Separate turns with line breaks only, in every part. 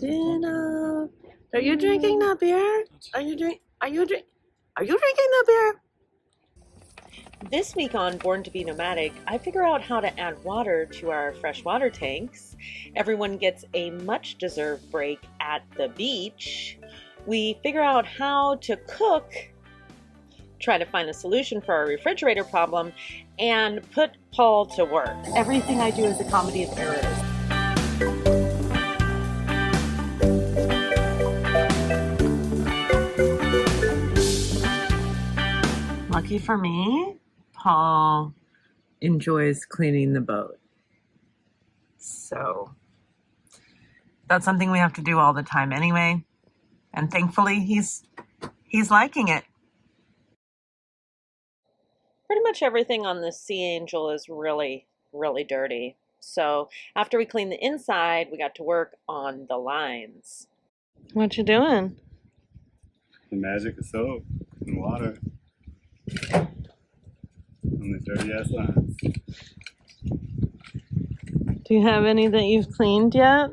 Dinner. Are you drinking the beer? Are you drinking the beer? This week on Born to be Nomadic, I figure out how to add water to our freshwater tanks. Everyone gets a much-deserved break at the beach. We figure out how to cook, try to find a solution for our refrigerator problem, and put Paul to work. Everything I do is a comedy of errors. Lucky for me, Paul enjoys cleaning the boat. So that's something we have to do all the time anyway. And thankfully he's liking it. Pretty much everything on the Sea Angel is really, really dirty. So after we clean the inside, we got to work on the lines. What you doing?
The magic of soap and water on these dirty ass lines.
Do you have any that you've cleaned yet?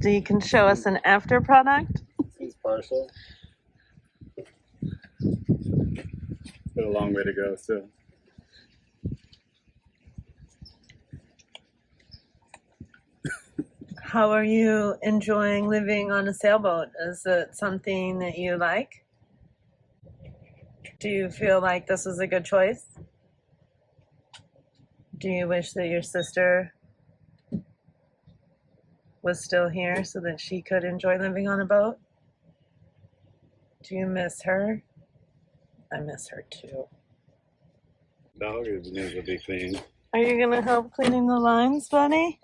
So you can show us an after product?
It's partial. Got a long way to go still.
How are you enjoying living on a sailboat? Is it something that you like? Do you feel like this is a good choice? Do you wish that your sister was still here so that she could enjoy living on a boat? Do you miss her? I miss her too.
Dog is needs to be clean.
Are you gonna help cleaning the lines, Bunny?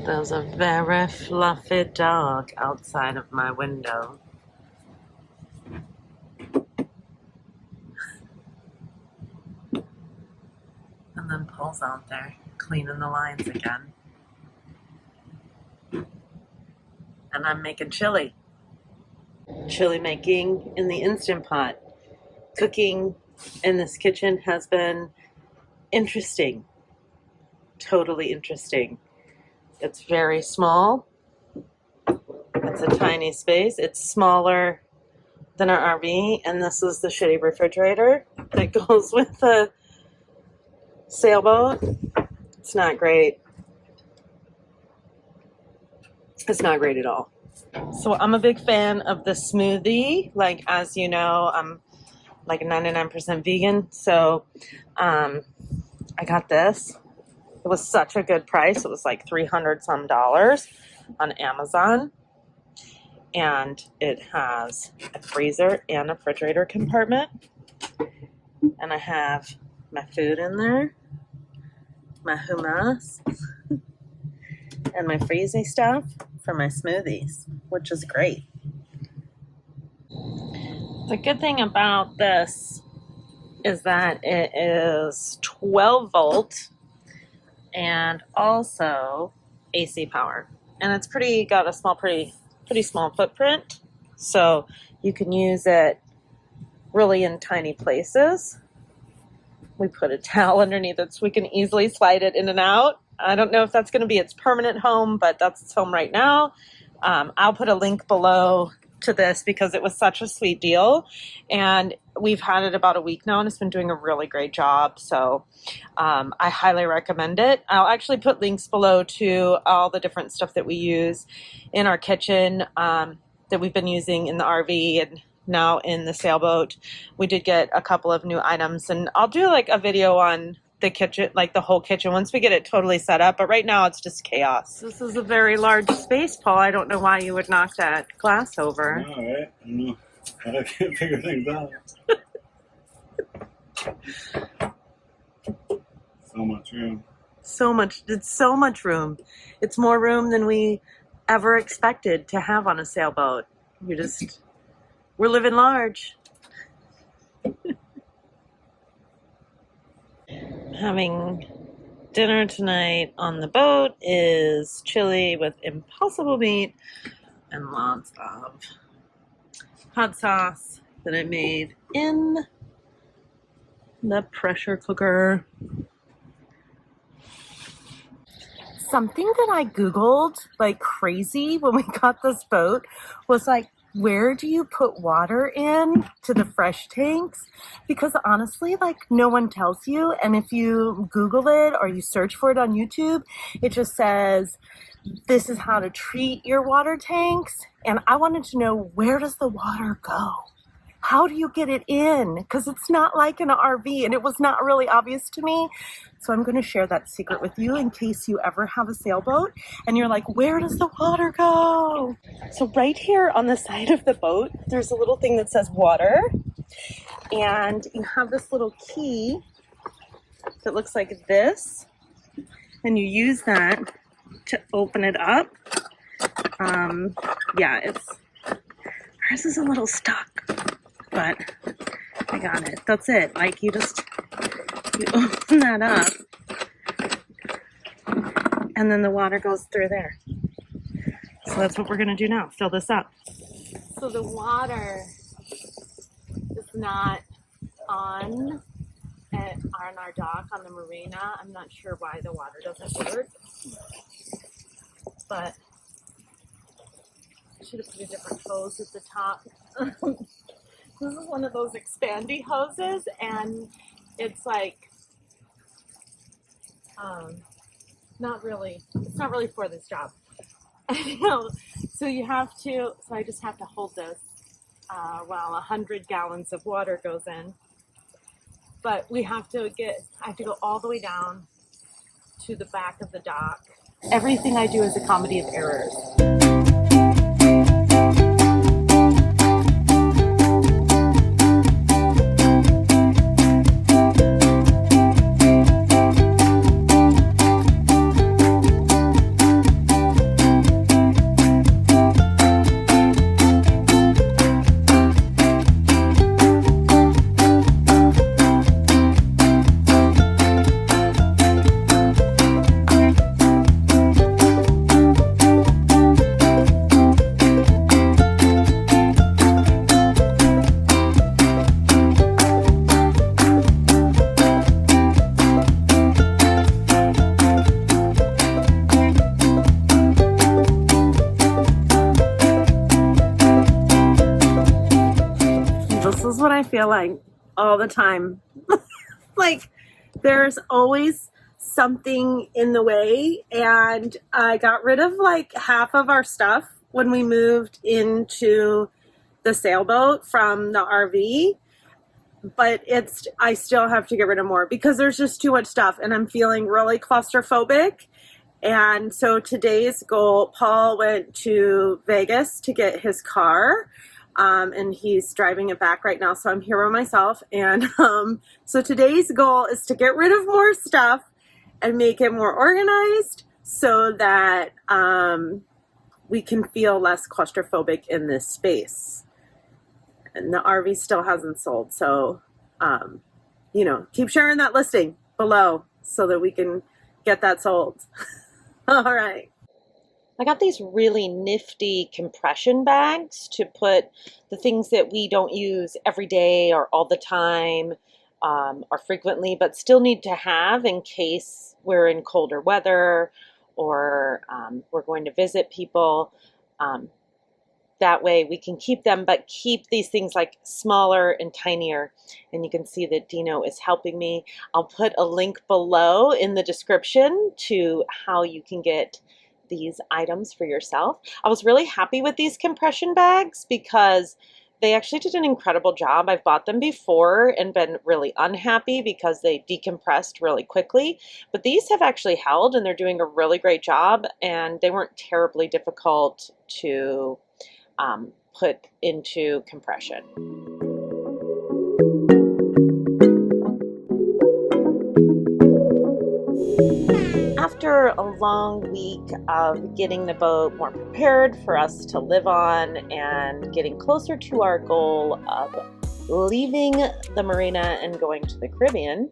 There's a very fluffy dog outside of my window. And then Paul's out there cleaning the lines again. And I'm making chili. Chili making in the Instant Pot. Cooking in this kitchen has been interesting. Totally interesting. It's very small. It's a tiny space. It's smaller than our RV, and this is the shitty refrigerator that goes with the sailboat. It's not great. It's not great at all. So I'm a big fan of the smoothie. Like, as you know, I'm like 99% vegan. So I got this. It was such a good price. It was like $300 some on Amazon. And it has a freezer and a refrigerator compartment. And I have my food in there, my hummus, and my freezy stuff for my smoothies, which is great. The good thing about this is that it is 12 volt and also AC power. And it's got a pretty small footprint. So you can use it really in tiny places. We put a towel underneath it so we can easily slide it in and out. I don't know if that's going to be its permanent home, but that's its home right now. I'll put a link below to this because it was such a sweet deal. And we've had it about a week now and it's been doing a really great job. So I highly recommend it. I'll actually put links below to all the different stuff that we use in our kitchen that we've been using in the RV and now in the sailboat. We did get a couple of new items, and I'll do like a video on the kitchen, like the whole kitchen, once we get it totally set up. But right now it's just chaos. This is a very large space, Paul. I don't know why you would knock that glass over.
I know, right? I know. I can't figure things out. So much room.
It's so much room. It's more room than we ever expected to have on a sailboat. We're living large. Having dinner tonight on the boat is chili with impossible meat and lots of hot sauce that I made in the pressure cooker. Something that I Googled like crazy when we got this boat was like, where do you put water in to the fresh tanks? Because honestly, like no one tells you. And if you Google it or you search for it on YouTube, it just says, this is how to treat your water tanks. And I wanted to know, where does the water go? How do you get it in? Because it's not like an RV, and it was not really obvious to me. So I'm going to share that secret with you in case you ever have a sailboat and you're like, where does the water go? So right here on the side of the boat, there's a little thing that says water, and you have this little key that looks like this, and you use that to open it up. Yeah, ours is a little stuck, but I got it. That's it. Like you open that up, and then the water goes through there. So that's what we're gonna do now, fill this up. So the water is not on our dock on the marina. I'm not sure why the water doesn't work, but I should have put a different hose at the top. This is one of those expandy hoses, and it's like it's not really for this job. I know. So I just have to hold this while 100 gallons of water goes in. But I have to go all the way down to the back of the dock. Everything I do is a comedy of errors. This is what I feel like all the time. Like there's always something in the way, and I got rid of like half of our stuff when we moved into the sailboat from the RV, but I still have to get rid of more because there's just too much stuff, and I'm feeling really claustrophobic. And so today's goal, Paul went to Vegas to get his car, and he's driving it back right now, so I'm here by myself. And so today's goal is to get rid of more stuff and make it more organized so that we can feel less claustrophobic in this space. And the RV still hasn't sold, so keep sharing that listing below so that we can get that sold. All right. I got these really nifty compression bags to put the things that we don't use every day or all the time or frequently, but still need to have in case we're in colder weather or we're going to visit people. That way we can keep them, but keep these things like smaller and tinier. And you can see that Dino is helping me. I'll put a link below in the description to how you can get these items for yourself. I was really happy with these compression bags because they actually did an incredible job. I've bought them before and been really unhappy because they decompressed really quickly, but these have actually held and they're doing a really great job, and they weren't terribly difficult to put into compression. After a long week of getting the boat more prepared for us to live on and getting closer to our goal of leaving the marina and going to the Caribbean,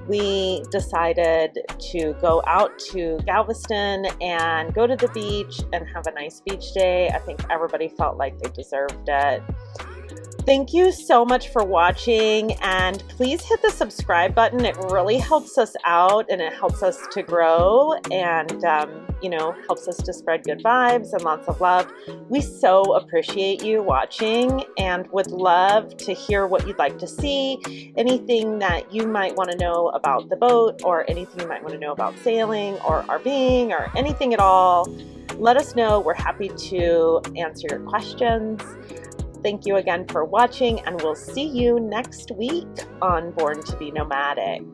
we decided to go out to Galveston and go to the beach and have a nice beach day. I think everybody felt like they deserved it. Thank you so much for watching, and please hit the subscribe button. It really helps us out and it helps us to grow, and helps us to spread good vibes and lots of love. We so appreciate you watching and would love to hear what you'd like to see, anything that you might want to know about the boat, or anything you might want to know about sailing or RVing or anything at all. Let us know. We're happy to answer your questions. Thank you again for watching, and we'll see you next week on Born to be Nomadic.